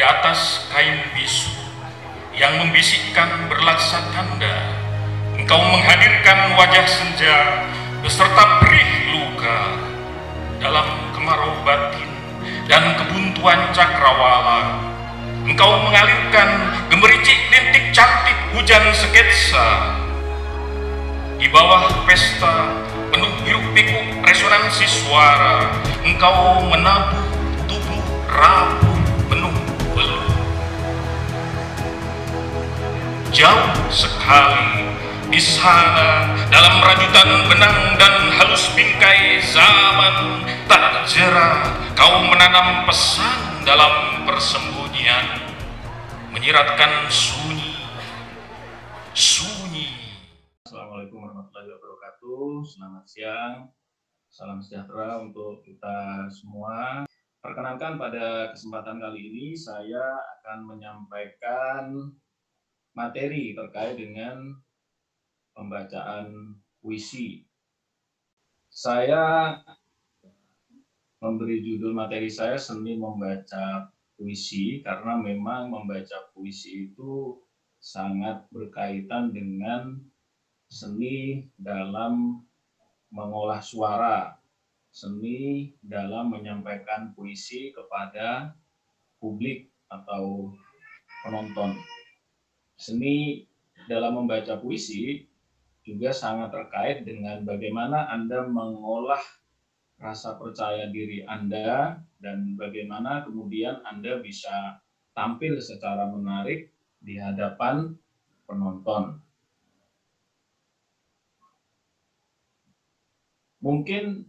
atas kain bisu yang membisikkan berlaksa tanda, engkau menghadirkan wajah senja beserta perih luka dalam kemarau batin dan kebuntuan cakrawala. Engkau mengalirkan gemericik lintik cantik hujan sketsa di bawah pesta penuh hiruk pikuk resonansi suara. Engkau menabuh tubuh rapuh penuh belut. Jauh sekali di sana dalam rajutan benang dan halus bingkai zaman tak jera, kau menanam pesan dalam persembunyian, menyiratkan sunyi. Assalamualaikum warahmatullahi wabarakatuh. Selamat siang, salam sejahtera untuk kita semua. Perkenankan pada kesempatan kali ini saya akan menyampaikan materi terkait dengan pembacaan puisi. Saya memberi judul materi saya Seni Membaca Puisi karena memang membaca puisi itu sangat berkaitan dengan seni dalam mengolah suara, seni dalam menyampaikan puisi kepada publik atau penonton. Seni dalam membaca puisi juga sangat terkait dengan bagaimana Anda mengolah rasa percaya diri Anda dan bagaimana kemudian Anda bisa tampil secara menarik di hadapan penonton. Mungkin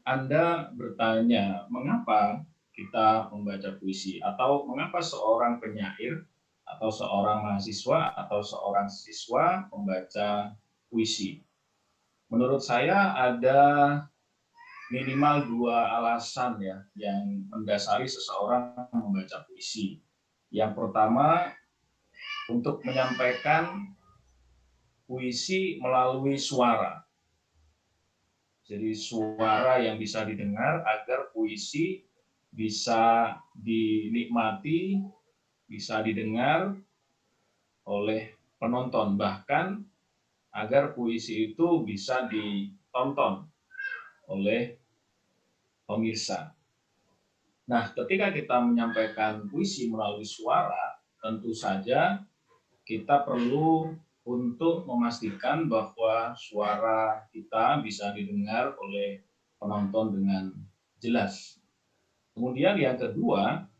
Anda bertanya, mengapa kita membaca puisi? Atau mengapa seorang penyair atau seorang mahasiswa atau seorang siswa membaca puisi? Menurut saya ada minimal dua alasan ya yang mendasari seseorang membaca puisi. Yang pertama, untuk menyampaikan puisi melalui suara. Jadi suara yang bisa didengar agar puisi bisa dinikmati, bisa didengar oleh penonton, bahkan agar puisi itu bisa ditonton oleh pemirsa. Nah, ketika kita menyampaikan puisi melalui suara, tentu saja kita perlu untuk memastikan bahwa suara kita bisa didengar oleh penonton dengan jelas. Kemudian yang kedua,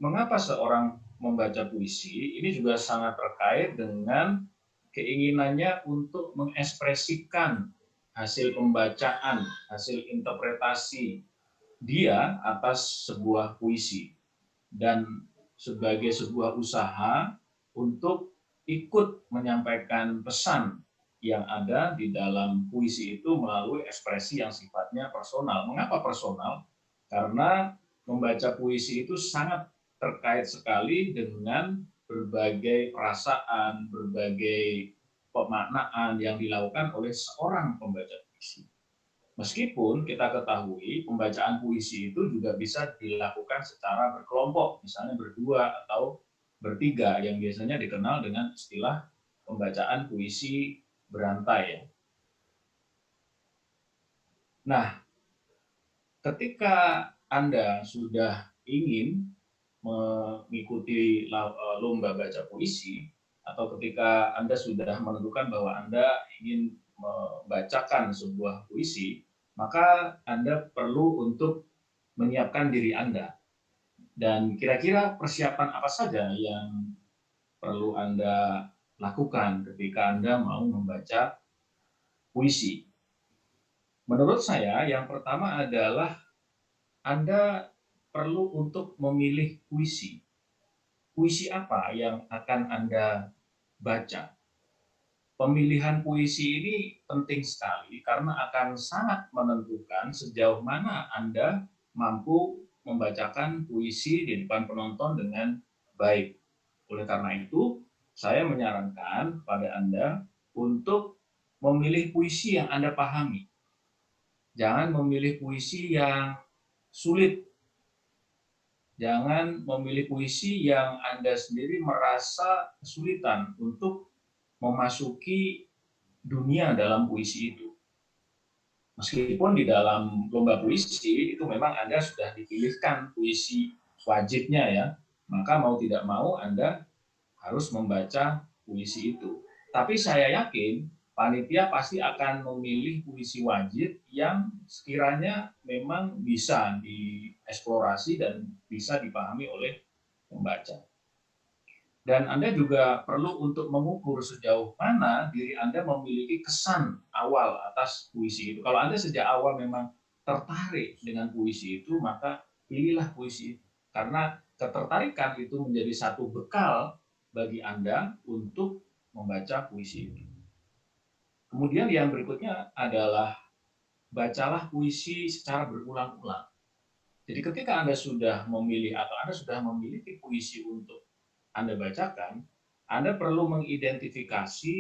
mengapa seorang membaca puisi? Ini juga sangat terkait dengan keinginannya untuk mengekspresikan hasil pembacaan, hasil interpretasi dia atas sebuah puisi. Dan sebagai sebuah usaha untuk ikut menyampaikan pesan yang ada di dalam puisi itu melalui ekspresi yang sifatnya personal. Mengapa personal? Karena membaca puisi itu sangat terkait sekali dengan berbagai perasaan, berbagai pemaknaan yang dilakukan oleh seorang pembaca puisi. Meskipun kita ketahui pembacaan puisi itu juga bisa dilakukan secara berkelompok, misalnya berdua atau bertiga, yang biasanya dikenal dengan istilah pembacaan puisi berantai. Nah, ketika Anda sudah ingin mengikuti lomba baca puisi, atau ketika Anda sudah menentukan bahwa Anda ingin membacakan sebuah puisi, maka Anda perlu untuk menyiapkan diri Anda. Dan kira-kira persiapan apa saja yang perlu Anda lakukan ketika Anda mau membaca puisi? Menurut saya, yang pertama adalah Anda perlu untuk memilih puisi. Puisi apa yang akan Anda baca? Pemilihan puisi ini penting sekali karena akan sangat menentukan sejauh mana Anda mampu membacakan puisi di depan penonton dengan baik. Oleh karena itu, saya menyarankan pada Anda untuk memilih puisi yang Anda pahami. Jangan memilih puisi yang sulit. Jangan memilih puisi yang Anda sendiri merasa kesulitan untuk memasuki dunia dalam puisi itu. Meskipun di dalam lomba puisi itu memang Anda sudah dipilihkan puisi wajibnya ya, maka mau tidak mau Anda harus membaca puisi itu. Tapi saya yakin panitia pasti akan memilih puisi wajib yang sekiranya memang bisa dieksplorasi dan bisa dipahami oleh pembaca. Dan Anda juga perlu untuk mengukur sejauh mana diri Anda memiliki kesan awal atas puisi itu. Kalau Anda sejak awal memang tertarik dengan puisi itu, maka pilihlah puisi itu. Karena ketertarikan itu menjadi satu bekal bagi Anda untuk membaca puisi itu. Kemudian yang berikutnya adalah bacalah puisi secara berulang-ulang. Jadi ketika Anda sudah memilih atau Anda sudah memiliki puisi untuk Anda bacakan, Anda perlu mengidentifikasi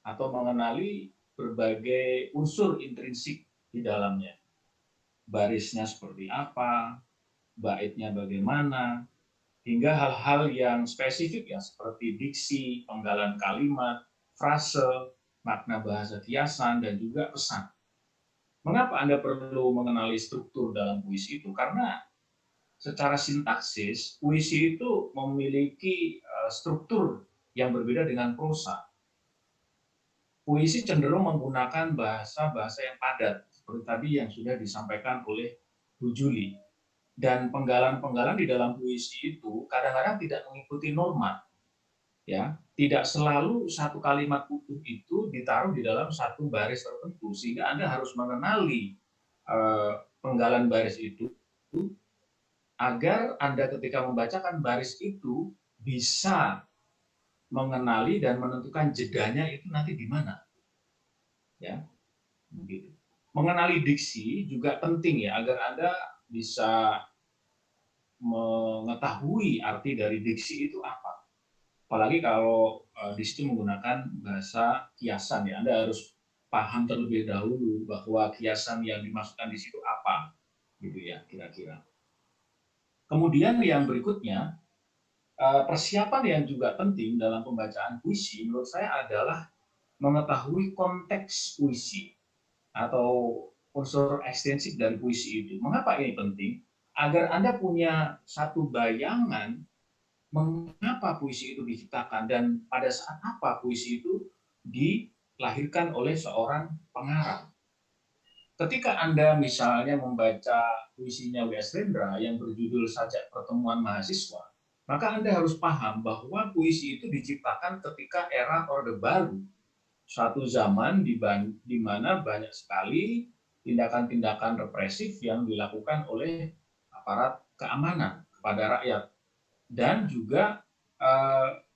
atau mengenali berbagai unsur intrinsik di dalamnya. Barisnya seperti apa, baitnya bagaimana, hingga hal-hal yang spesifik ya seperti diksi, penggalan kalimat, frase, makna bahasa kiasan, dan juga pesan. Mengapa Anda perlu mengenali struktur dalam puisi itu? Karena secara sintaksis, puisi itu memiliki struktur yang berbeda dengan prosa. Puisi cenderung menggunakan bahasa-bahasa yang padat, seperti tadi yang sudah disampaikan oleh Bu Juli. Dan penggalan-penggalan di dalam puisi itu kadang-kadang tidak mengikuti norma. Ya, tidak selalu satu kalimat utuh itu ditaruh di dalam satu baris tertentu, sehingga Anda harus mengenali penggalan baris itu agar Anda ketika membacakan baris itu bisa mengenali dan menentukan jedanya itu nanti di mana. Ya, begitu. Mengenali diksi juga penting ya agar Anda bisa mengetahui arti dari diksi itu apa. Apalagi kalau di situ menggunakan bahasa kiasan ya, Anda harus paham terlebih dahulu bahwa kiasan yang dimaksudkan di situ apa, gitu ya kira-kira. Kemudian yang berikutnya, persiapan yang juga penting dalam pembacaan puisi menurut saya adalah mengetahui konteks puisi atau unsur ekstensif dari puisi itu. Mengapa ini penting? Agar Anda punya satu bayangan mengapa puisi itu diciptakan dan pada saat apa puisi itu dilahirkan oleh seorang pengarang. Ketika Anda misalnya membaca puisinya W.S. Rendra yang berjudul Sajak Pertemuan Mahasiswa, maka Anda harus paham bahwa puisi itu diciptakan ketika era Orde Baru, suatu zaman di mana banyak sekali tindakan-tindakan represif yang dilakukan oleh aparat keamanan kepada rakyat dan juga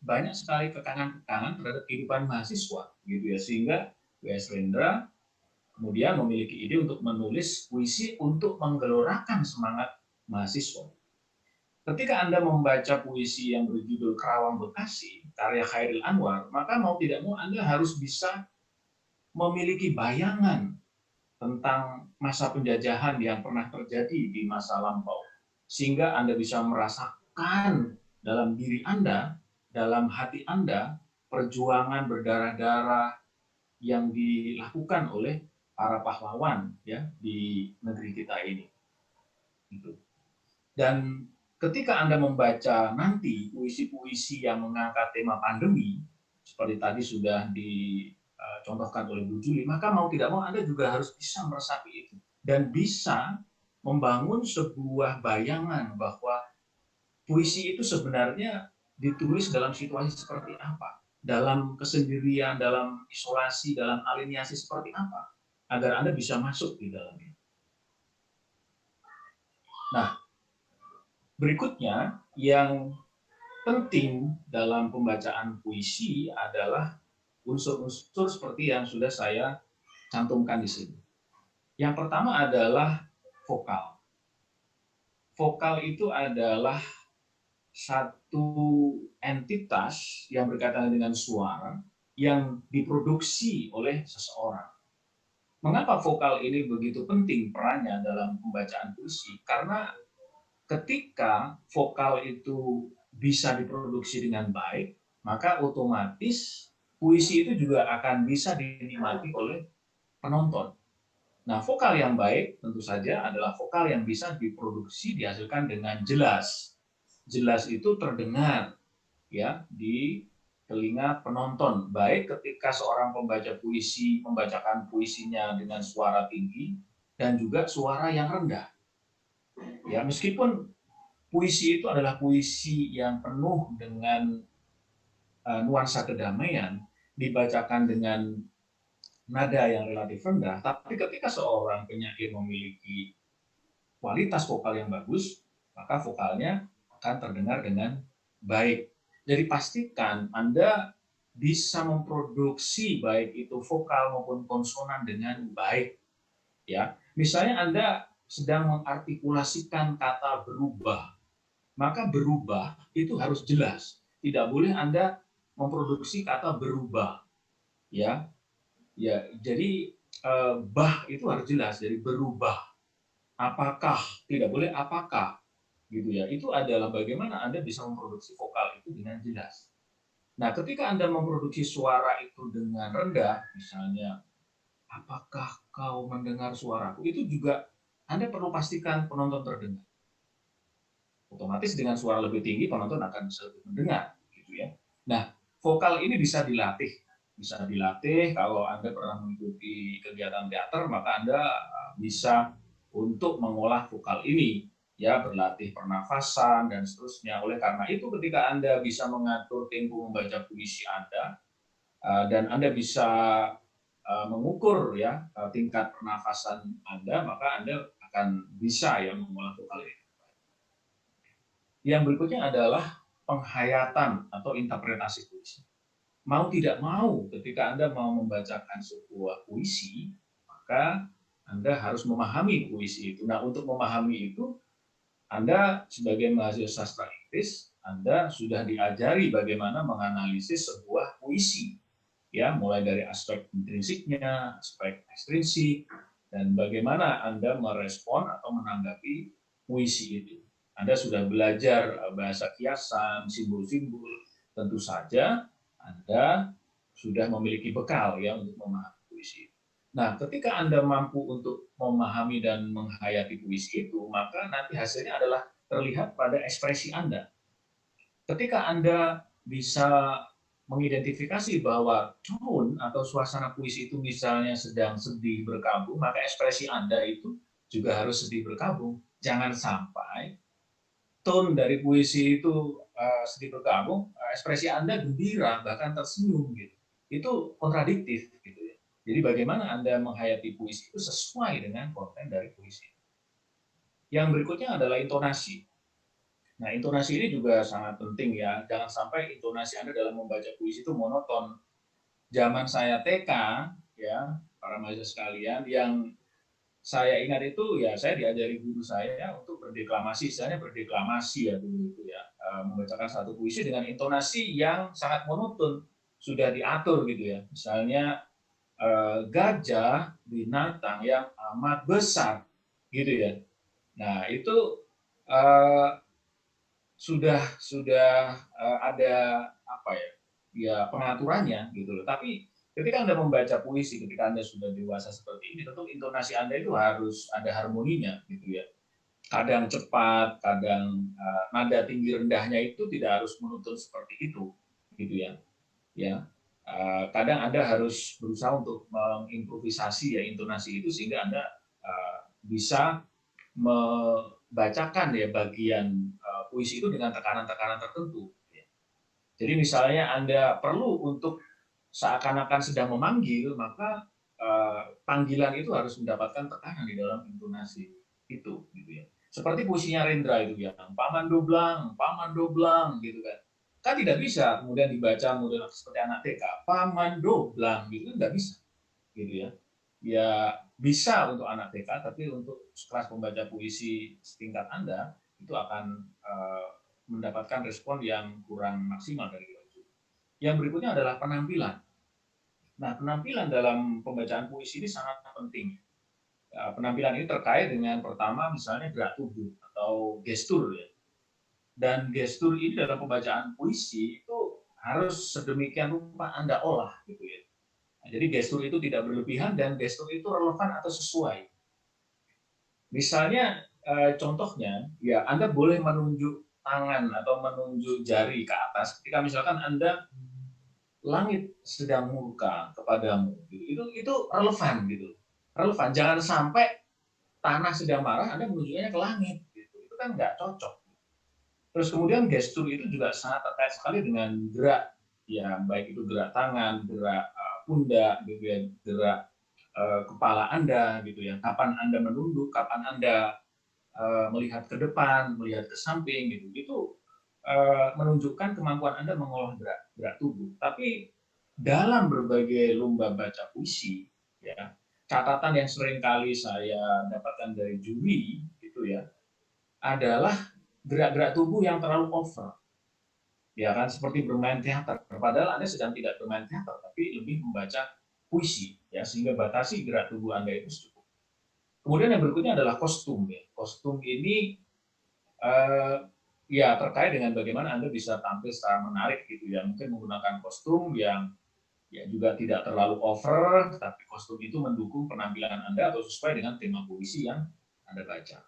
banyak sekali kekangan-kekangan terhadap kehidupan mahasiswa gitu ya, sehingga W.S. Rendra kemudian memiliki ide untuk menulis puisi untuk menggelorakan semangat mahasiswa. Ketika Anda membaca puisi yang berjudul Kerawang Bekasi, karya Chairil Anwar, maka mau tidak mau Anda harus bisa memiliki bayangan tentang masa penjajahan yang pernah terjadi di masa lampau. Sehingga Anda bisa merasakan dalam diri Anda, dalam hati Anda, perjuangan berdarah-darah yang dilakukan oleh para pahlawan ya di negeri kita ini. Gitu. Dan ketika Anda membaca nanti puisi-puisi yang mengangkat tema pandemi, seperti tadi sudah dicontohkan oleh Bu Juli, maka mau tidak mau Anda juga harus bisa meresapi itu dan bisa membangun sebuah bayangan bahwa puisi itu sebenarnya ditulis dalam situasi seperti apa, dalam kesendirian, dalam isolasi, dalam aliniasi seperti apa, agar Anda bisa masuk di dalamnya. Nah, berikutnya yang penting dalam pembacaan puisi adalah unsur-unsur seperti yang sudah saya cantumkan di sini. Yang pertama adalah vokal. Vokal itu adalah satu entitas yang berkaitan dengan suara yang diproduksi oleh seseorang. Mengapa vokal ini begitu penting perannya dalam pembacaan puisi? Karena ketika vokal itu bisa diproduksi dengan baik, maka otomatis puisi itu juga akan bisa dinikmati oleh penonton. Nah, vokal yang baik tentu saja adalah vokal yang bisa diproduksi, dihasilkan dengan jelas. Jelas itu terdengar ya di telinga penonton, baik ketika seorang pembaca puisi membacakan puisinya dengan suara tinggi dan juga suara yang rendah. Ya, meskipun puisi itu adalah puisi yang penuh dengan nuansa kedamaian, dibacakan dengan nada yang relatif rendah, tapi ketika seorang penyair memiliki kualitas vokal yang bagus, maka vokalnya akan terdengar dengan baik. Jadi pastikan Anda bisa memproduksi baik itu vokal maupun konsonan dengan baik. Ya, misalnya Anda sedang mengartikulasikan kata berubah, maka berubah itu harus jelas. Tidak boleh Anda memproduksi kata berubah. Ya, ya. Jadi bah itu harus jelas. Jadi berubah. Apakah, tidak boleh apakah, gitu ya. Itu adalah bagaimana Anda bisa memproduksi vokal itu dengan jelas. Nah, ketika Anda memproduksi suara itu dengan rendah, misalnya, apakah kau mendengar suaraku? Itu juga Anda perlu pastikan penonton terdengar. Otomatis dengan suara lebih tinggi, penonton akan bisa lebih mendengar, gitu ya. Nah, vokal ini bisa dilatih. Bisa dilatih kalau Anda pernah mengikuti kegiatan teater, maka Anda bisa untuk mengolah vokal ini, ya, berlatih pernafasan dan seterusnya. Oleh karena itu, ketika Anda bisa mengatur tempo membaca puisi Anda dan Anda bisa mengukur ya tingkat pernafasan Anda, maka Anda akan bisa ya mengolah vokal ini. Yang berikutnya adalah penghayatan atau interpretasi puisi. Mau tidak mau, ketika Anda mau membacakan sebuah puisi, maka Anda harus memahami puisi itu. Nah, untuk memahami itu, Anda sebagai mahasiswa sastra Inggris, Anda sudah diajari bagaimana menganalisis sebuah puisi. Ya, mulai dari aspek intrinsiknya, aspek ekstrinsik, dan bagaimana Anda merespon atau menanggapi puisi itu. Anda sudah belajar bahasa kiasan, simbol-simbol, tentu saja Anda sudah memiliki bekal ya untuk memahami puisi. Nah, ketika Anda mampu untuk memahami dan menghayati puisi itu, maka nanti hasilnya adalah terlihat pada ekspresi Anda. Ketika Anda bisa mengidentifikasi bahwa tone atau suasana puisi itu misalnya sedang sedih berkabung, maka ekspresi Anda itu juga harus sedih berkabung. Jangan sampai tone dari puisi itu sedih berkabung, ekspresi Anda gembira, bahkan tersenyum gitu. Itu kontradiktif gitu ya. Jadi bagaimana Anda menghayati puisi itu sesuai dengan konten dari puisi. Yang berikutnya adalah intonasi. Nah, intonasi ini juga sangat penting ya. Jangan sampai intonasi Anda dalam membaca puisi itu monoton. Zaman saya TK, ya, para mahasiswa sekalian, yang saya ingat itu ya saya diajari guru saya untuk berdeklamasi, istilahnya berdeklamasi ya dulu itu ya, membacakan satu puisi dengan intonasi yang sangat monoton, sudah diatur gitu ya. Misalnya gajah binatang yang amat besar, gitu ya. Nah itu eh, sudah ada apa ya, ya pengaturannya gitu loh. Tapi ketika Anda membaca puisi, ketika Anda sudah dewasa seperti ini, tentu intonasi Anda itu harus ada harmoninya gitu ya. Kadang cepat, kadang nada tinggi rendahnya itu tidak harus menuntun seperti itu gitu ya. Ya. Kadang Anda harus berusaha untuk mengimprovisasi ya intonasi itu sehingga Anda bisa membacakan ya bagian puisi itu dengan tekanan-tekanan tertentu. Jadi misalnya Anda perlu untuk seakan-akan sedang memanggil, maka panggilan itu harus mendapatkan tekanan di dalam intonasi itu, gitu ya. Seperti puisinya Rendra itu ya, Paman Doblang, gitu kan. Kan tidak bisa kemudian dibaca model seperti anak TK, Paman Doblang, gitu kan nggak bisa, gitu ya. Ya bisa untuk anak TK, tapi untuk kelas pembaca puisi setingkat Anda itu akan mendapatkan respon yang kurang maksimal dari kita. Yang berikutnya adalah penampilan. Nah, penampilan dalam pembacaan puisi ini sangat penting. penampilan ini terkait dengan pertama misalnya gerak tubuh atau gestur ya. Dan gestur ini dalam pembacaan puisi itu harus sedemikian rupa Anda olah gitu ya. Nah, jadi gestur itu tidak berlebihan dan gestur itu relevan atau sesuai. Misalnya contohnya ya Anda boleh menunjuk tangan atau menunjuk jari ke atas ketika misalkan Anda langit sedang murka kepadamu. Itu relevan gitu. Relevan. Jangan sampai tanah sedang marah Anda menunjuknya ke langit gitu. Itu kan nggak cocok. Terus kemudian gestur itu juga sangat terkait sekali dengan gerak, ya baik itu gerak tangan, gerak pundak, gitu ya, gerak kepala Anda, gitu ya. Kapan Anda menunduk, kapan Anda melihat ke depan, melihat ke samping, gitu. Itu menunjukkan kemampuan Anda mengolah gerak tubuh. Tapi dalam berbagai lomba baca puisi, ya catatan yang sering kali saya dapatkan dari juri, gitu ya, adalah gerak-gerak tubuh yang terlalu over, ya kan, seperti bermain teater. Padahal Anda sedang tidak bermain teater, tapi lebih membaca puisi, ya sehingga batasi gerak tubuh Anda itu cukup. Kemudian yang berikutnya adalah kostum, ya. Kostum ini eh, ya terkait dengan bagaimana Anda bisa tampil secara menarik gitu ya. Mungkin menggunakan kostum yang ya juga tidak terlalu over, tapi kostum itu mendukung penampilan Anda atau sesuai dengan tema puisi yang Anda baca.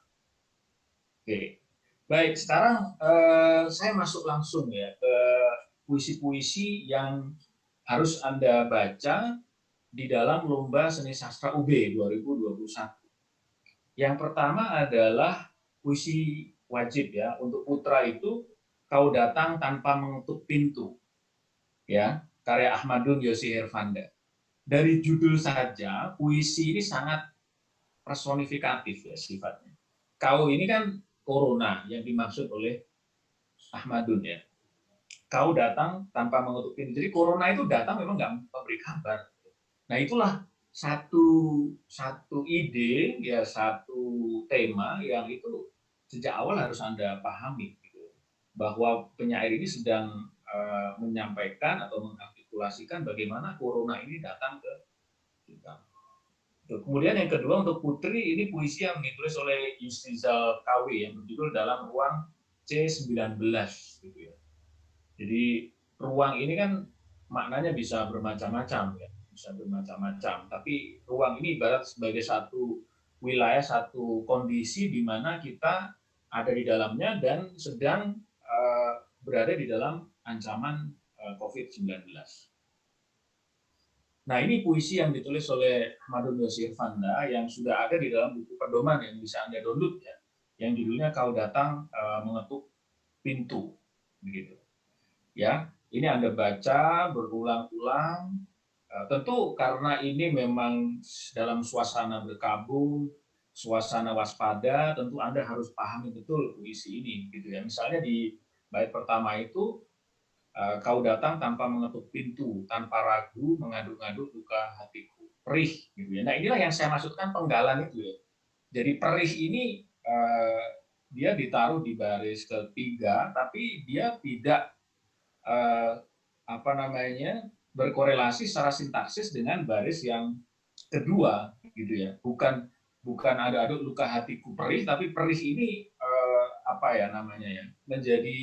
Oke, baik. Sekarang saya masuk langsung ya ke puisi-puisi yang harus Anda baca di dalam Lomba Seni Sastra UB 2021. Yang pertama adalah puisi wajib ya untuk putra itu Kau Datang Tanpa Mengetuk Pintu, ya karya Ahmadun Yosi Herfanda. Dari judul saja puisi ini sangat personifikatif ya sifatnya. Kau ini kan corona yang dimaksud oleh Ahmadun ya. Kau datang tanpa mengetuk pintu. Jadi corona itu datang memang nggak memberi kabar. Nah itulah satu satu ide ya satu tema yang itu sejak awal harus Anda pahami gitu. Bahwa penyair ini sedang menyampaikan atau mengartikulasikan bagaimana corona ini datang ke kita. Kemudian yang kedua untuk Putri ini puisi yang ditulis oleh Yustizal KW yang berjudul Dalam Ruang C19 gitu ya. Jadi ruang ini kan maknanya bisa bermacam-macam ya, bisa bermacam-macam. Tapi ruang ini ibarat sebagai satu wilayah, satu kondisi di mana kita ada di dalamnya dan sedang berada di dalam ancaman COVID-19. Nah ini puisi yang ditulis oleh Ahmadun Yossi Irfanda yang sudah ada di dalam buku pedoman yang bisa Anda download ya, yang judulnya Kau Datang Mengetuk Pintu, begitu. Ya, ini Anda baca berulang-ulang. Tentu karena ini memang dalam suasana berkabung, suasana waspada, tentu Anda harus pahami betul puisi ini, gitu ya. Misalnya di bait pertama itu Kau datang tanpa mengetuk pintu, tanpa ragu mengaduk-aduk luka hatiku. Perih, gitu ya. Nah inilah yang saya maksudkan penggalan itu ya. Jadi perih ini dia ditaruh di baris ketiga, tapi dia tidak apa namanya berkorelasi secara sintaksis dengan baris yang kedua, gitu ya. Bukan ada aduk luka hatiku perih, tapi perih ini apa ya namanya ya menjadi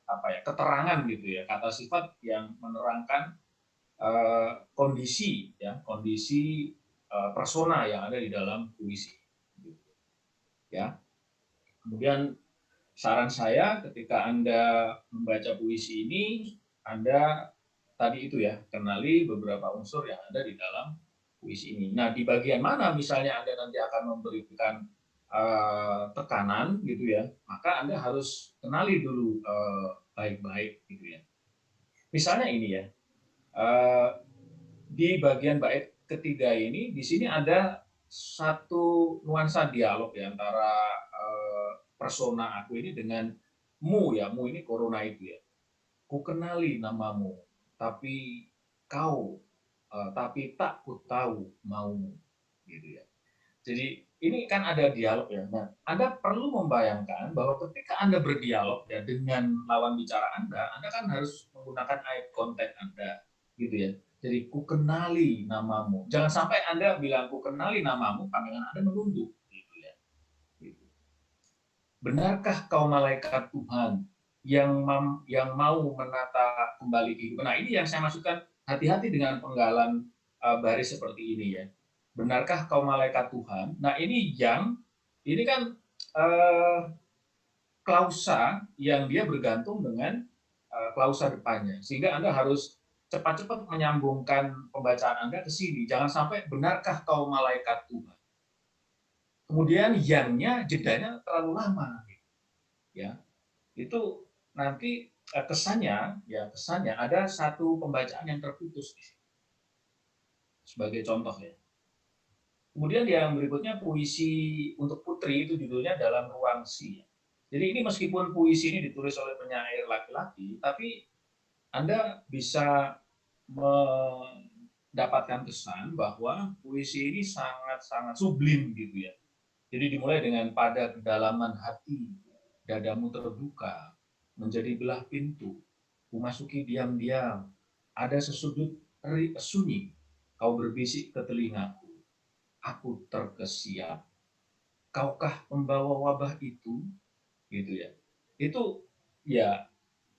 apa ya keterangan gitu ya kata sifat yang menerangkan kondisi ya kondisi persona yang ada di dalam puisi gitu. Ya kemudian saran saya ketika Anda membaca puisi ini Anda tadi itu ya kenali beberapa unsur yang ada di dalam puisi ini. Nah di bagian mana misalnya Anda nanti akan memberikan tekanan gitu ya maka Anda harus kenali dulu baik-baik gitu ya. Misalnya ini ya, di bagian bait ketiga ini, di sini ada satu nuansa dialog ya antara persona aku ini dengan mu ya, mu ini corona itu ya. Ku kenali namamu, tapi kau, tapi tak ku tahu maumu, gitu ya. Jadi ini kan ada dialog ya. Nah, Anda perlu membayangkan bahwa ketika Anda berdialog ya dengan lawan bicara Anda kan harus menggunakan eye contact Anda, gitu ya. Jadi ku kenali namamu. Jangan sampai Anda bilang ku kenali namamu, pandangan Anda menunduk. Gitu ya. Gitu. Benarkah kau malaikat Tuhan yang mau menata kembali kehidupan? Nah, ini yang saya maksudkan, hati-hati dengan penggalan baris seperti ini ya. Benarkah kau malaikat Tuhan? Nah, ini kan klausa yang dia bergantung dengan klausa depannya. Sehingga Anda harus cepat-cepat menyambungkan pembacaan Anda ke sini. Jangan sampai benarkah kau malaikat Tuhan. Kemudian yang-nya jedanya terlalu lama. Ya, itu nanti kesannya ada satu pembacaan yang terputus di sini. Sebagai contoh ya. Kemudian yang berikutnya puisi untuk putri itu judulnya Dalam Ruang Si. Jadi ini meskipun puisi ini ditulis oleh penyair laki-laki, tapi Anda bisa mendapatkan kesan bahwa puisi ini sangat-sangat sublim gitu ya. Jadi dimulai dengan pada kedalaman hati, dadamu terbuka, menjadi belah pintu, kumasuki diam-diam, ada sesudut sunyi, kau berbisik ke telingaku, aku terkesiap, kaukah pembawa wabah itu, gitu ya. Itu ya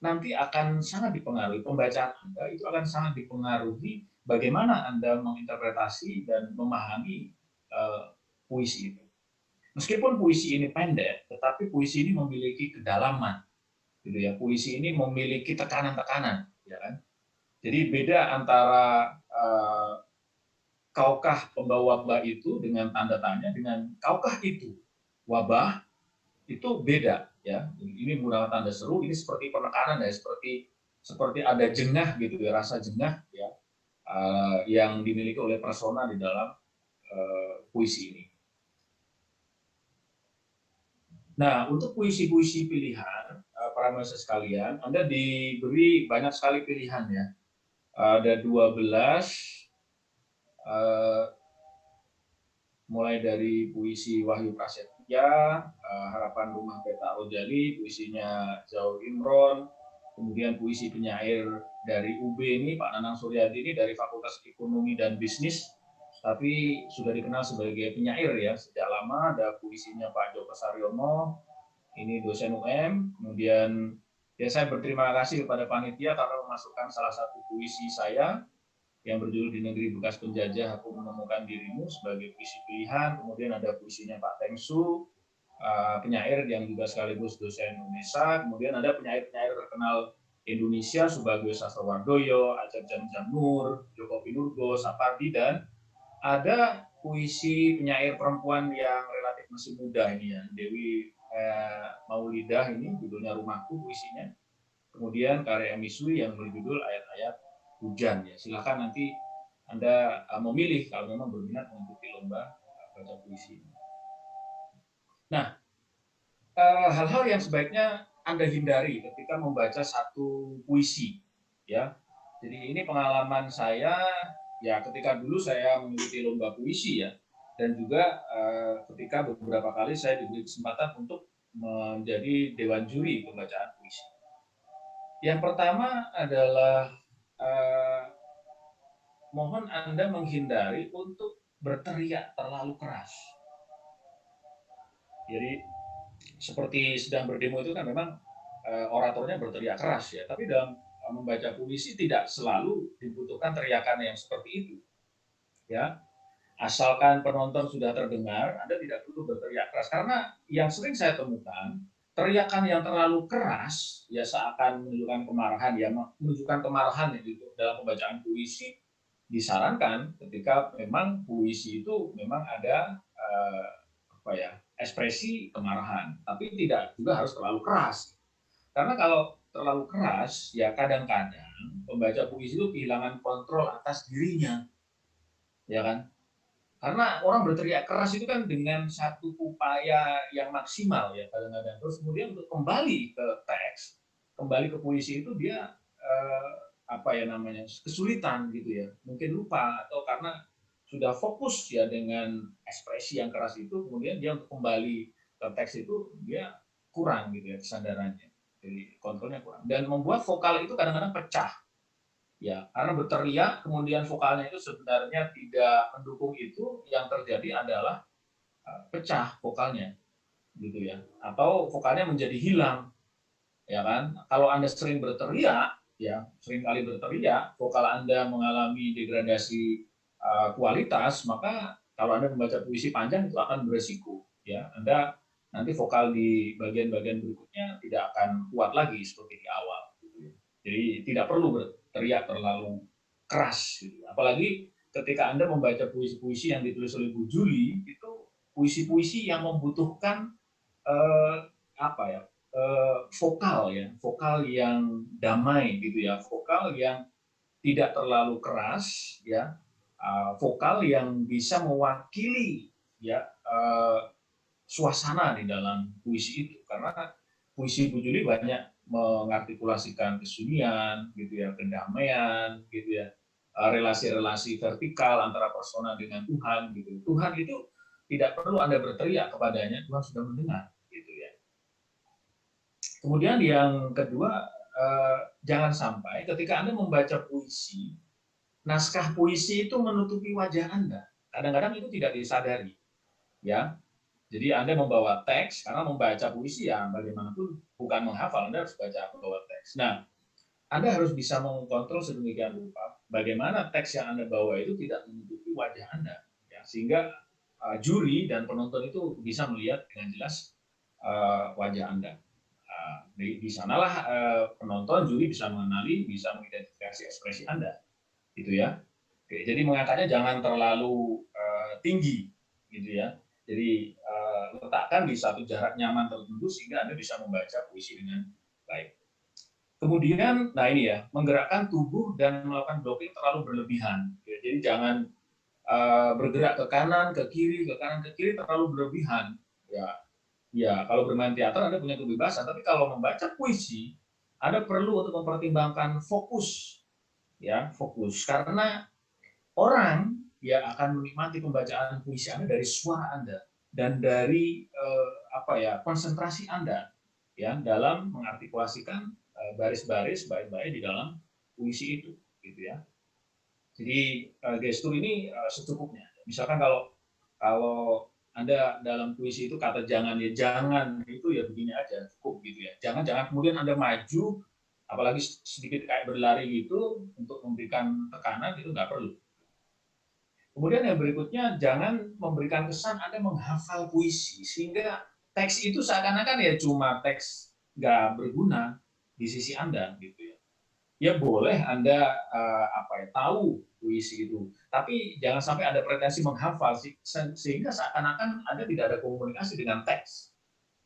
nanti akan sangat dipengaruhi, pembacaan Anda itu akan sangat dipengaruhi bagaimana Anda menginterpretasi dan memahami puisi itu. Meskipun puisi ini pendek, tetapi puisi ini memiliki kedalaman, gitu ya. Puisi ini memiliki tekanan-tekanan, ya kan. Jadi beda antara kaukah pembawa wabah itu dengan tanda tanya dengan kaukah itu wabah, itu beda ya. Ini menggunakan tanda seru, ini seperti penekanan ya, seperti ada jengah gitu ya, rasa jengah ya yang dimiliki oleh persona di dalam puisi ini. Nah, untuk puisi-puisi pilihan para mahasiswa sekalian, Anda diberi banyak sekali pilihan ya. Ada 12 mulai dari puisi Wahyu Prasetya, Harapan Rumah Peta Rojali, puisinya Zaul Imron, kemudian puisi penyair dari UB ini, Pak Nanang Suryadi ini dari Fakultas Ekonomi dan Bisnis, tapi sudah dikenal sebagai penyair ya, sejak lama. Ada puisinya Pak Joko Saryono, ini dosen UM, kemudian ya saya berterima kasih kepada panitia karena memasukkan salah satu puisi saya yang berjudul Di Negeri Bekas Penjajah Aku Menemukan Dirimu sebagai puisi pilihan. Kemudian ada puisinya Pak Tengsu, penyair yang juga sekaligus dosen Unesa. Kemudian ada penyair-penyair terkenal Indonesia, Subagio Sastrowardoyo, Acep Jamjanur, Joko Pinurbo, Sapardi, dan ada puisi penyair perempuan yang relatif masih muda ini ya, Dewi Maulidah, ini judulnya Rumahku puisinya. Kemudian karya Miswi yang berjudul Ayat-Ayat Hujan ya. Silakan nanti Anda memilih kalau memang berminat mengikuti lomba baca puisi. Nah, hal-hal yang sebaiknya Anda hindari ketika membaca satu puisi ya. Jadi ini pengalaman saya ya ketika dulu saya mengikuti lomba puisi ya, dan juga ketika beberapa kali saya diberi kesempatan untuk menjadi dewan juri pembacaan puisi. Yang pertama adalah mohon Anda menghindari untuk berteriak terlalu keras. Jadi seperti sedang berdemo itu kan memang oratornya berteriak keras ya, tapi dalam membaca puisi tidak selalu dibutuhkan teriakan yang seperti itu. Ya, asalkan penonton sudah terdengar, Anda tidak perlu berteriak keras, karena yang sering saya temukan teriakan yang terlalu keras ya seakan menunjukkan kemarahan ya, menunjukkan kemarahan itu dalam pembacaan puisi. Disarankan ketika memang puisi itu memang ada ekspresi kemarahan, tapi tidak juga harus terlalu keras. Karena kalau terlalu keras ya kadang-kadang pembaca puisi itu kehilangan kontrol atas dirinya, ya kan? Karena orang berteriak keras itu kan dengan satu upaya yang maksimal ya kadang-kadang. Terus kemudian untuk kembali ke teks, kembali ke puisi itu dia kesulitan gitu ya. Mungkin lupa atau karena sudah fokus ya dengan ekspresi yang keras itu, kemudian dia untuk kembali ke teks itu dia kurang gitu ya kesadarannya. Jadi kontrolnya kurang. Dan membuat vokal itu kadang-kadang pecah. Ya, karena berteriak kemudian vokalnya itu sebenarnya tidak mendukung itu, yang terjadi adalah pecah vokalnya, gitu ya. Atau vokalnya menjadi hilang, ya kan? Kalau Anda sering berteriak, ya, sering kali berteriak, vokal Anda mengalami degradasi kualitas, maka kalau Anda membaca puisi panjang itu akan beresiko, ya. Anda nanti vokal di bagian-bagian berikutnya tidak akan kuat lagi seperti di awal, gitu ya. Jadi tidak perlu berteriak terlalu keras, gitu. Apalagi ketika Anda membaca puisi-puisi yang ditulis oleh Bu Juli, itu puisi-puisi yang membutuhkan eh, apa ya, vokal ya, vokal yang damai gitu ya, vokal yang tidak terlalu keras ya, vokal yang bisa mewakili ya suasana di dalam puisi itu, karena puisi Bu Juli banyak mengartikulasikan kesunyian gitu ya, kedamaian gitu ya, relasi-relasi vertikal antara persona dengan Tuhan gitu. Tuhan itu tidak perlu Anda berteriak kepadanya, Tuhan sudah mendengar gitu ya. Kemudian yang kedua, jangan sampai ketika Anda membaca puisi, naskah puisi itu menutupi wajah Anda. Kadang-kadang itu tidak disadari, ya. Jadi Anda membawa teks, karena membaca puisi ya bagaimanapun bukan menghafal, Anda harus baca membawa teks. Nah, Anda harus bisa mengontrol sedemikian rupa bagaimana teks yang Anda bawa itu tidak menutupi wajah Anda, ya, sehingga juri dan penonton itu bisa melihat dengan jelas wajah Anda. Di sanalah penonton juri bisa mengenali, bisa mengidentifikasi ekspresi Anda, gitu ya. Oke, jadi mengangkatnya jangan terlalu tinggi, gitu ya. Jadi letakkan di satu jarak nyaman tertentu sehingga Anda bisa membaca puisi dengan baik. Kemudian, nah ini ya, menggerakkan tubuh dan melakukan blocking terlalu berlebihan. Ya, jadi jangan bergerak ke kanan, ke kiri, ke kanan, ke kiri terlalu berlebihan. Ya, ya, kalau bermain teater Anda punya kebebasan, tapi kalau membaca puisi, Anda perlu untuk mempertimbangkan fokus, ya, fokus. Karena orang ya akan menikmati pembacaan puisi Anda dari suara Anda dan dari apa ya, konsentrasi Anda ya dalam mengartikulasikan baris-baris bait-bait di dalam puisi itu, gitu ya. Jadi gestur ini secukupnya. Misalkan kalau kalau Anda dalam puisi itu kata jangan, ya jangan itu ya begini aja cukup gitu ya. Jangan kemudian Anda maju apalagi sedikit kayak berlari gitu untuk memberikan tekanan, itu nggak perlu. Kemudian yang berikutnya, jangan memberikan kesan Anda menghafal puisi sehingga teks itu seakan-akan ya cuma teks nggak berguna di sisi Anda gitu ya. Ya boleh Anda apa ya, tahu puisi itu, tapi jangan sampai ada pretensi menghafal sehingga seakan-akan Anda tidak ada komunikasi dengan teks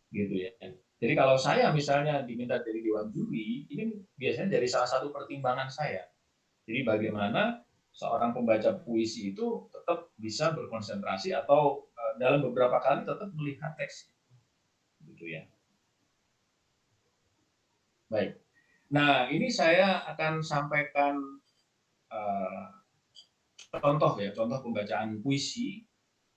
gitu ya. Jadi kalau saya misalnya diminta dari Dewan Juri, ini biasanya dari salah satu pertimbangan saya. Jadi bagaimana seorang pembaca puisi itu tetap bisa berkonsentrasi atau dalam beberapa kali tetap melihat teks, gitu ya. Baik. Nah, ini saya akan sampaikan uh, contoh ya, contoh pembacaan puisi.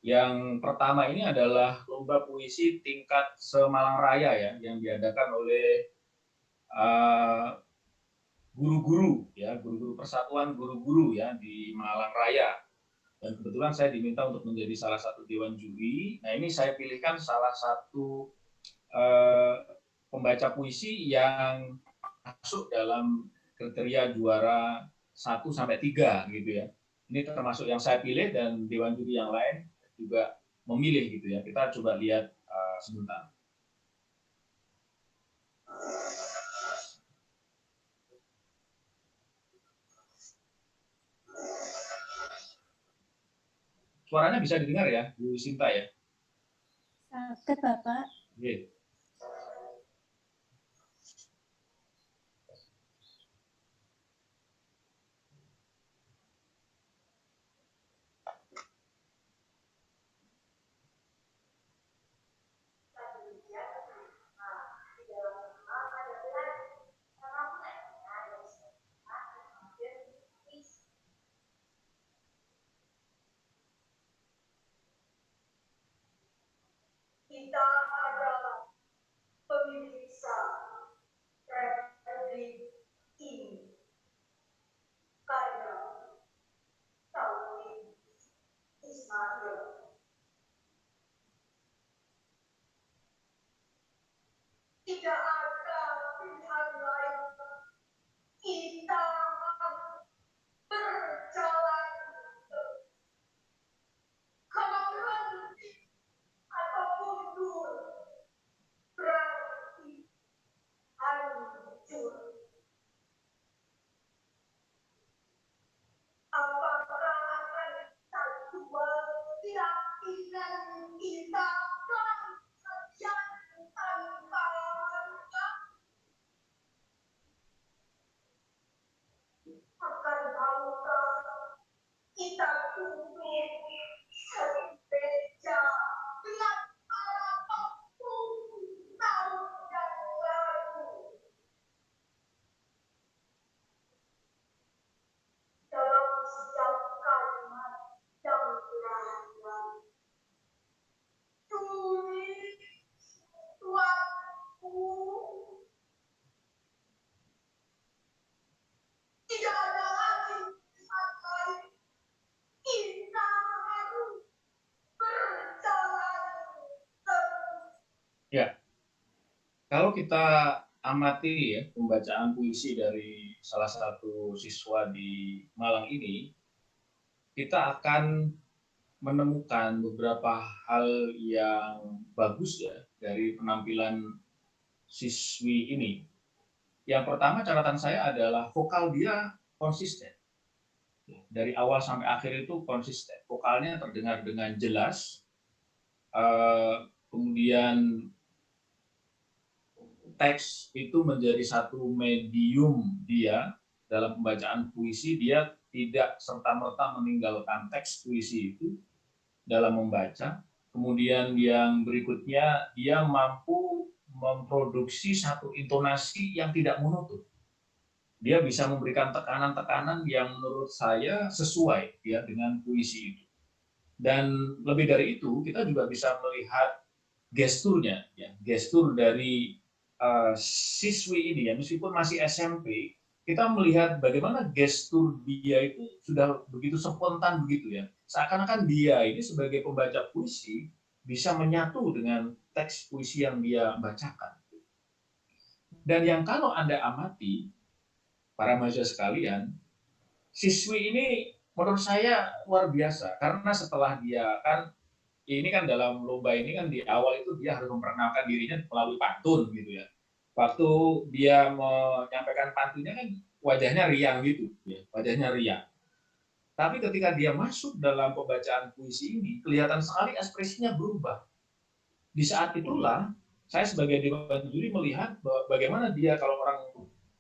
Yang pertama ini adalah lomba puisi tingkat Semalang Raya ya, yang diadakan oleh guru-guru ya, guru-guru persatuan guru-guru ya di Malang Raya. Dan kebetulan saya diminta untuk menjadi salah satu dewan juri. Nah, ini saya pilihkan salah satu eh, pembaca puisi yang masuk dalam kriteria juara 1 sampai 3 gitu ya. Ini termasuk yang saya pilih dan dewan juri yang lain juga memilih gitu ya. Kita coba lihat sebentar. Suaranya bisa didengar ya, Bu Sinta ya? Oke, Bapak. Oke. Kita adalah Tidak ada pilihan lain. Kita berjalan kalau berhenti atau mundur berarti hancur. Apakah akan satu keyakinan kita kan sekian tanpa akan tahukah kita tunduk sebeja dengan apapun tahun yang lalu dalam setiap kalimat yang berada tulis tuanku tidak ada lagi pilihan lain. Kita harus berjalan terus. Ya, kalau kita amati ya pembacaan puisi dari salah satu siswa di Malang ini, kita akan menemukan beberapa hal yang bagus ya dari penampilan siswi ini. Yang pertama catatan saya adalah vokal dia konsisten. Dari awal sampai akhir itu konsisten. Vokalnya terdengar dengan jelas. Kemudian teks itu menjadi satu medium dia dalam pembacaan puisi. Dia tidak serta-merta meninggalkan teks puisi itu dalam membaca. Kemudian yang berikutnya, dia mampu memproduksi satu intonasi yang tidak monoton. Dia bisa memberikan tekanan-tekanan yang menurut saya sesuai ya dengan puisi itu. Dan lebih dari itu, kita juga bisa melihat gesturnya, ya, gestur dari siswi ini ya, meskipun masih SMP, kita melihat bagaimana gestur dia itu sudah begitu spontan begitu ya. Seakan-akan dia ini sebagai pembaca puisi bisa menyatu dengan teks puisi yang dia bacakan. Dan yang kalau Anda amati, para mahasiswa sekalian, siswi ini menurut saya luar biasa karena setelah dia kan ini kan dalam lomba ini kan di awal itu dia harus memperkenalkan dirinya melalui pantun gitu ya. Waktu dia menyampaikan pantunnya kan wajahnya riang gitu ya, wajahnya riang. Tapi ketika dia masuk dalam pembacaan puisi ini kelihatan sekali ekspresinya berubah. Di saat itulah saya sebagai dewan juri melihat bagaimana dia kalau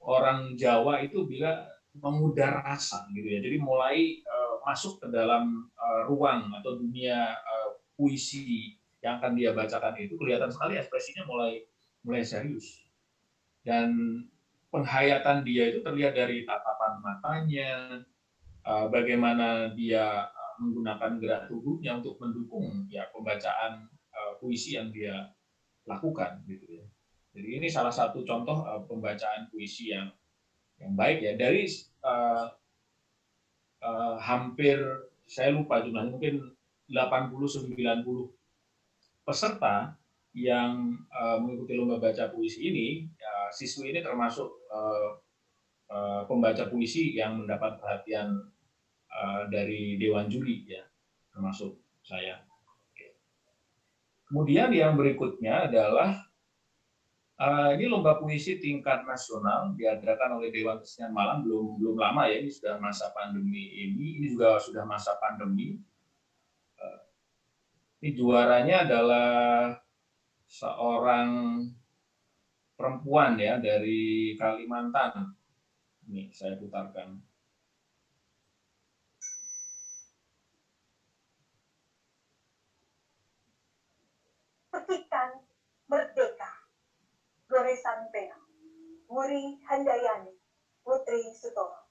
orang Jawa itu bila mengudar rasa gitu ya. Jadi mulai masuk ke dalam ruang atau dunia puisi yang akan dia bacakan itu kelihatan sekali ekspresinya mulai serius. Dan penghayatan dia itu terlihat dari tatapan matanya, bagaimana dia menggunakan gerak tubuhnya untuk mendukung ya pembacaan puisi yang dia lakukan gitu ya. Jadi ini salah satu contoh pembacaan puisi yang baik ya dari hampir saya lupa jumlahnya mungkin 80-90 peserta yang mengikuti lomba baca puisi ini, siswi ini termasuk pembaca puisi yang mendapat perhatian dari Dewan Juri ya, termasuk saya. Kemudian yang berikutnya adalah ini lomba puisi tingkat nasional diadakan oleh Dewan Kesenian Malang belum lama ya, ini sudah masa pandemi ini juga sudah masa pandemi. Ini juaranya adalah seorang perempuan ya dari Kalimantan. Ini saya putarkan. Petikan Merdeka, Goresan Pena, Wuri Handayani, Putri Sutomo.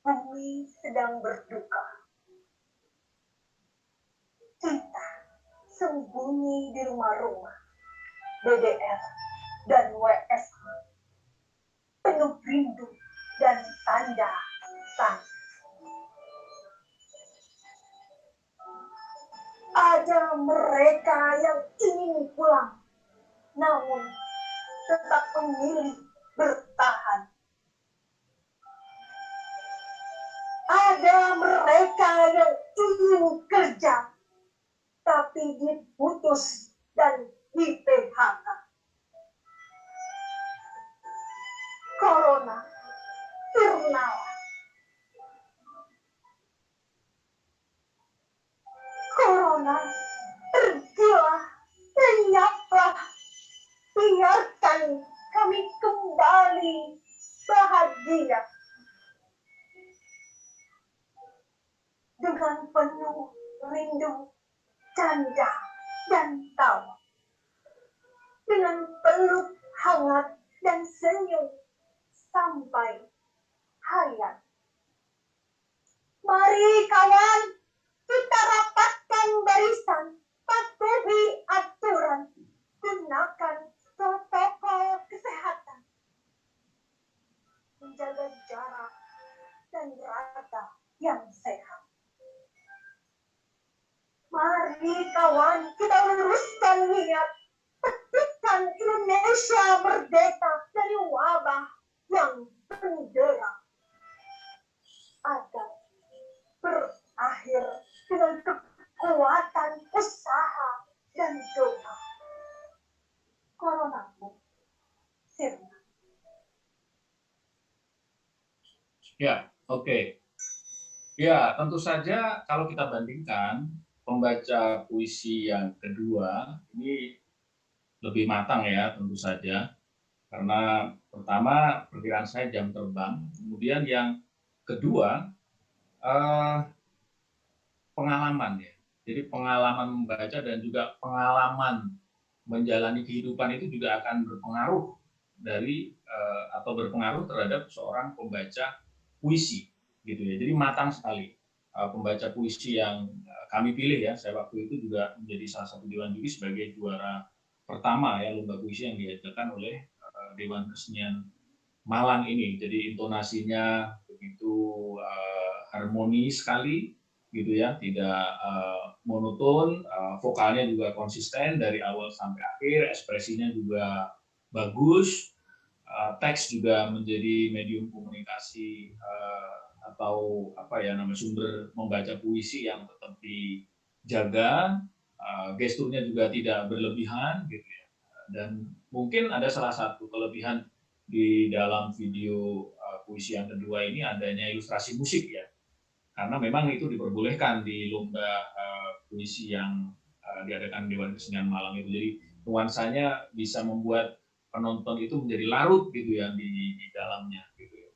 Bumi sedang berduka. Cinta sembunyi di rumah-rumah, DDR dan WSH, penuh rindu dan tanda tanya. ada mereka yang ingin pulang, namun tetap memilih bertahan. Ada mereka yang ingin kerja, tapi diputus dan di PHK. Corona, sirnalah. Corona, pergilah, lenyaplah. Biarkan kami kembali bahagia. Dengan penuh rindu, canda, dan tawa. Dengan peluk hangat dan senyum sampai hayat. Mari kawan, kita rapatkan barisan, patuhi aturan, gunakan protokol kesehatan, menjaga jarak dan rasa yang sehat. Mari kawan, kita luruskan niat, petikan Indonesia merdeka dari wabah yang mendera, agar berakhir dengan kekuatan usaha dan doa. Corona pun sirna. Ya, oke. Ya, tentu saja kalau kita bandingkan pembaca puisi yang kedua ini lebih matang ya, tentu saja. Karena pertama perkiraan saya jam terbang, kemudian yang kedua pengalaman ya. Jadi pengalaman membaca dan juga pengalaman menjalani kehidupan itu juga akan berpengaruh dari atau berpengaruh terhadap seorang pembaca puisi gitu ya. Jadi matang sekali pembaca puisi yang kami pilih ya. Saya waktu itu juga menjadi salah satu Dewan Juri sebagai juara pertama ya lomba puisi yang diadakan oleh Dewan Kesenian Malang ini. Jadi intonasinya begitu harmonis sekali gitu ya, tidak monoton, vokalnya juga konsisten dari awal sampai akhir, ekspresinya juga bagus, teks juga menjadi medium komunikasi atau apa ya namanya sumber membaca puisi yang tetap dijaga, gesturnya juga tidak berlebihan gitu ya. Dan mungkin ada salah satu kelebihan di dalam video puisi yang kedua ini adanya ilustrasi musik ya. Karena memang itu diperbolehkan di lomba puisi yang diadakan Dewan Kesenian Malang itu. Jadi nuansanya bisa membuat penonton itu menjadi larut gitu ya di dalamnya gitu ya.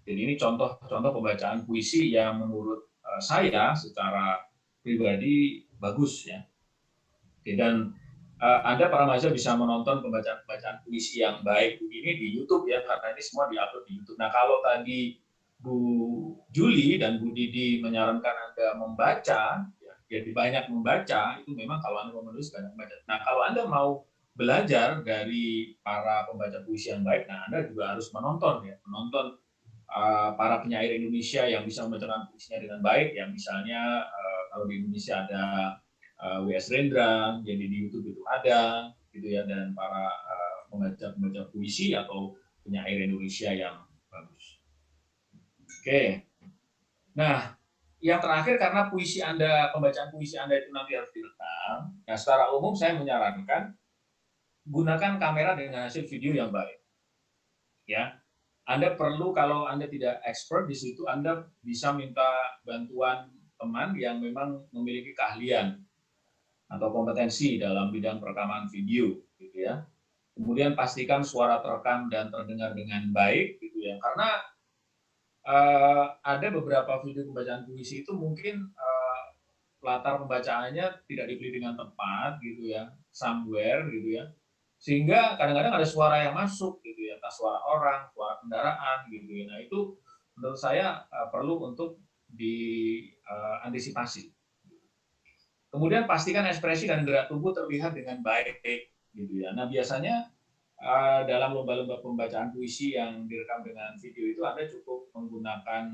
Jadi ini contoh pembacaan puisi yang menurut saya secara pribadi bagus ya. Dan Anda para mahasiswa bisa menonton pembacaan puisi yang baik begini di YouTube ya, karena ini semua diupload di YouTube. Nah kalau tadi Bu Juli dan Bu Didi menyarankan Anda membaca, ya, jadi banyak membaca, itu memang kalau Anda mau menulis banyak membaca. Nah, kalau Anda mau belajar dari para pembaca puisi yang baik, nah Anda juga harus menonton ya, menonton para penyair Indonesia yang bisa membacakan puisinya dengan baik, yang misalnya kalau di Indonesia ada W.S. Rendra, jadi di YouTube itu ada, gitu ya, dan para pembaca puisi atau penyair Indonesia yang bagus. Oke. Nah, yang terakhir karena puisi Anda, pembacaan puisi Anda itu nanti harus direkam. Nah, secara umum saya menyarankan gunakan kamera dengan hasil video yang baik. Ya. Anda perlu kalau Anda tidak expert di situ, Anda bisa minta bantuan teman yang memang memiliki keahlian atau kompetensi dalam bidang perekaman video gitu ya. Kemudian pastikan suara terekam dan terdengar dengan baik gitu ya. Karena ada beberapa video pembacaan puisi itu mungkin latar pembacaannya tidak dipilih dengan tepat gitu ya, somewhere gitu ya, sehingga kadang-kadang ada suara yang masuk gitu ya, entah suara orang, suara kendaraan gitu ya. Nah itu menurut saya perlu untuk diantisipasi. Kemudian pastikan ekspresi dan gerak tubuh terlihat dengan baik gitu ya. Nah biasanya dalam lomba-lomba pembacaan puisi yang direkam dengan video itu Anda cukup menggunakan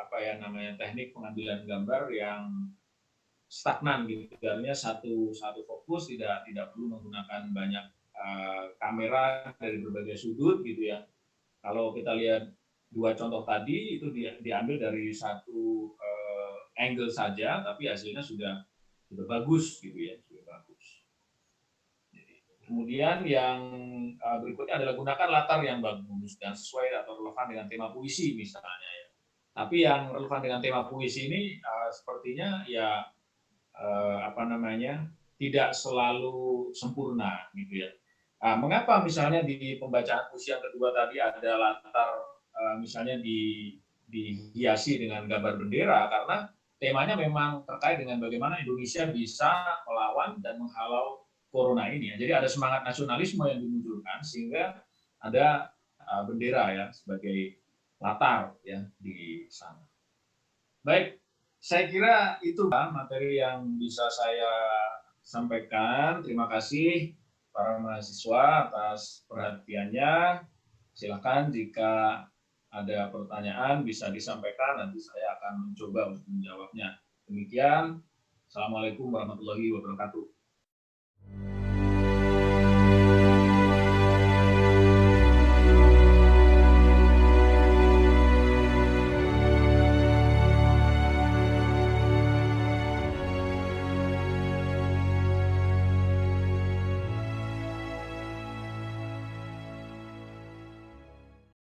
apa ya namanya teknik pengambilan gambar yang stagnan gitu, artinya satu fokus, tidak perlu menggunakan banyak kamera dari berbagai sudut gitu ya. Kalau kita lihat dua contoh tadi itu diambil dari satu angle saja, tapi hasilnya sudah bagus gitu ya, sudah bagus. Kemudian yang berikutnya adalah gunakan latar yang bagus dan sesuai atau relevan dengan tema puisi misalnya ya. Tapi yang relevan dengan tema puisi ini sepertinya ya tidak selalu sempurna gitu ya. Mengapa misalnya di pembacaan puisi yang kedua tadi ada latar misalnya dihiasi dengan gambar bendera, karena temanya memang terkait dengan bagaimana Indonesia bisa melawan dan menghalau corona ini. Jadi ada semangat nasionalisme yang dimunculkan sehingga ada bendera ya sebagai latar ya di sana. Baik, saya kira itu materi yang bisa saya sampaikan. Terima kasih para mahasiswa atas perhatiannya. Silakan jika ada pertanyaan bisa disampaikan, nanti saya akan mencoba untuk menjawabnya. Demikian, Assalamualaikum warahmatullahi wabarakatuh.